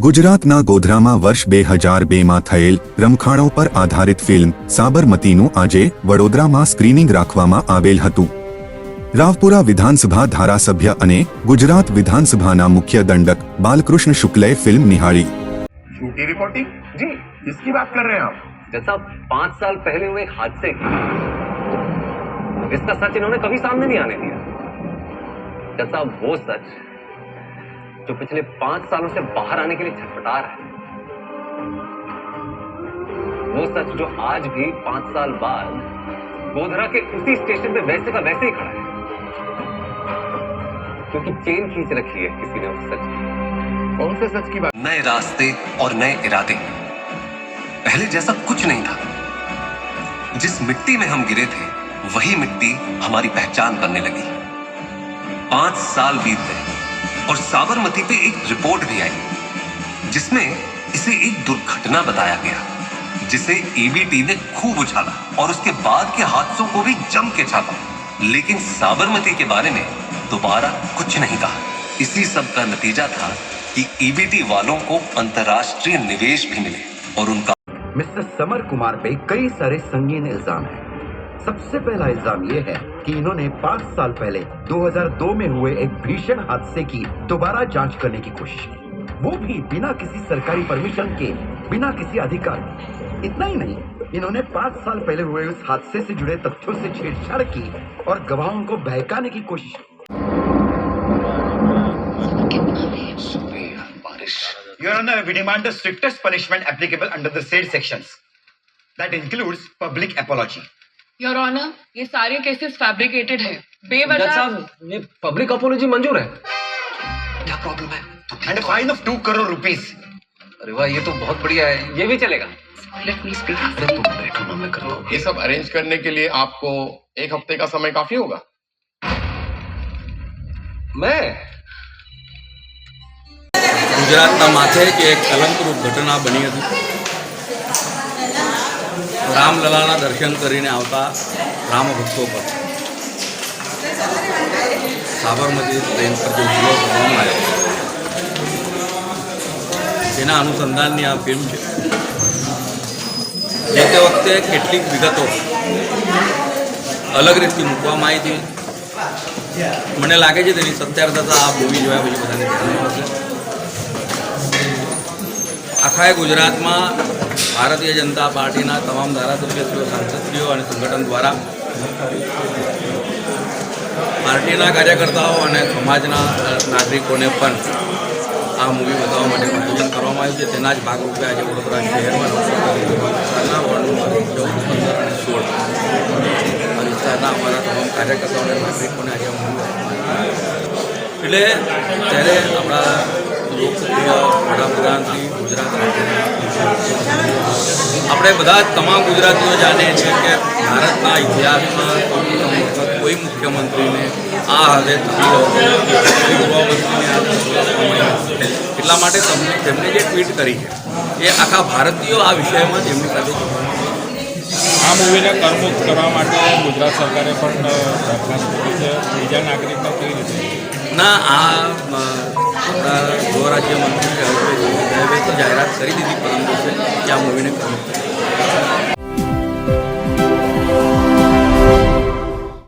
ગુજરાતના ગોધરામાં વર્ષ 2002માં થયેલ રમખાણો પર આધારિત ફિલ્મ સાબરમતીનું આજે વડોદરામાં સ્ક્રીનિંગ રાખવામાં આવેલ હતું। રાવપુરા વિધાનસભા ધારાસભ્ય અને ગુજરાત વિધાનસભાના મુખ્ય દંડક બાલકૃષ્ણ શુક્લે ફિલ્મ નિહાળી। झूठी रिपोर्टिंग जी, किसकी बात कर रहे हैं आप? जैसा 5 साल पहले हुए एक हादसे की, इसका सच इन्होंने कभी सामने नहीं आने दिया। जैसा वो सच जो पिछले 5 सालों से बाहर आने के लिए छटपटा रहा है, वो सच जो आज भी 5 साल बाद गोधरा के उसी स्टेशन पे वैसे का वैसे ही खड़ा है, क्योंकि चेन खींच रखी है किसी ने उस सच की। कौन से सच की बात? नए रास्ते और नए इरादे। पहले जैसा कुछ नहीं था। जिस मिट्टी में हम गिरे थे वही मिट्टी हमारी पहचान बनने लगी। 5 साल बीत गए और साबरमती पे एक रिपोर्ट भी आई जिसमें इसे एक दुर्घटना बताया गया, जिसे ईबीटी ने खूब उछाला और उसके बाद के हादसों को भी जम के छापा, लेकिन साबरमती के बारे में दोबारा कुछ नहीं कहा। इसी सब का नतीजा था कि ईबीटी वालों को अंतर्राष्ट्रीय निवेश भी मिले और उनका मिस्टर समर कुमार पे कई सारे संगीन इल्जाम हैं। सबसे पहला इल्जाम ये है कि इन्होंने 5 साल पहले 2002 में हुए एक भीषण हादसे की दोबारा जांच करने की कोशिश की, वो भी बिना किसी सरकारी परमिशन के, बिना किसी अधिकार के। इतना ही नहीं, इन्होंने 5 साल पहले हुए उस हादसे से जुड़े तथ्यों से छेड़छाड़ की और गवाहों को बहकाने की कोशिश की। Your Honor, we demand the strictest punishment applicable under the said sections. That includes public apology. Your honour, ये सारे केसेस फैब्रिकेटेड है, बेवजह। ये पब्लिक अपोलॉजी मंजूर है? क्या प्रॉब्लम है? And a fine of 2 crore rupees. अरे वाह, ये तो बहुत बढ़िया है, ये भी चलेगा। Let me speak. अरे तुम बैठो ना, मैं करता हूँ। ये सब अरेंज करने के लिए आपको 1 हफ्ते का समय काफी होगा। मैं गुजरातना माथे एक कलंकरूप घटना बनी थी। रामललाना दर्शन करीने आवता राम भक्तों पर साबरमती ट्रेन पर जो हुमलो करवामां आव्यो तेना अनुसंधाननी आ फिल्म है। जे ते वखते केटलीक विगतो अलग रीतथी मूकवामां आई थी। मने लागे छे तेनी सत्यार्थता आ मूवी जोया पछी बधाने ध्यानमां आवशे। आखा गुजरात में भारतीय जनता पार्टी तमाम धारासभ्यों, सांसदों और संगठन द्वारा पार्टी कार्यकर्ताओं और समाजना नागरिकों ने आ मूवी बतावा आयोजन करवामां आव्युं छे। तेना ज भागरूपे आज वडोदरा शहर में वोर्ड नंबर 14, 15 और 16 आ विस्तारना अमारा तमाम कार्यकर्ताओं और नागरिकों ने आज मूवी एटले त्यारे आपणा लोकप्रिय वडाप्रधान श्री गुजरात આપણે બધા તમામ ગુજરાતીઓ જાણે છે કે ભારતના ઇતિહાસમાં કોઈ મુખ્યમંત્રીને આ હદે ગૃહમંત્રીને એટલા માટે તેમને જે ટ્વીટ કરી છે એ આખા ભારતીયો આ વિષયમાં તેમની સાથે આ મૂવીને કરમુક્ત કરવા માટે ગુજરાત સરકારે પણ દરખાસ્ત કરી છે। બીજા નાગરિકને કેવી રીતે? ના, આ ગૃહ રાજ્યમંત્રી તો જાહેરાત કરી દીધી પરમ દિવસે કે આ મૂવીને કરમુક્ત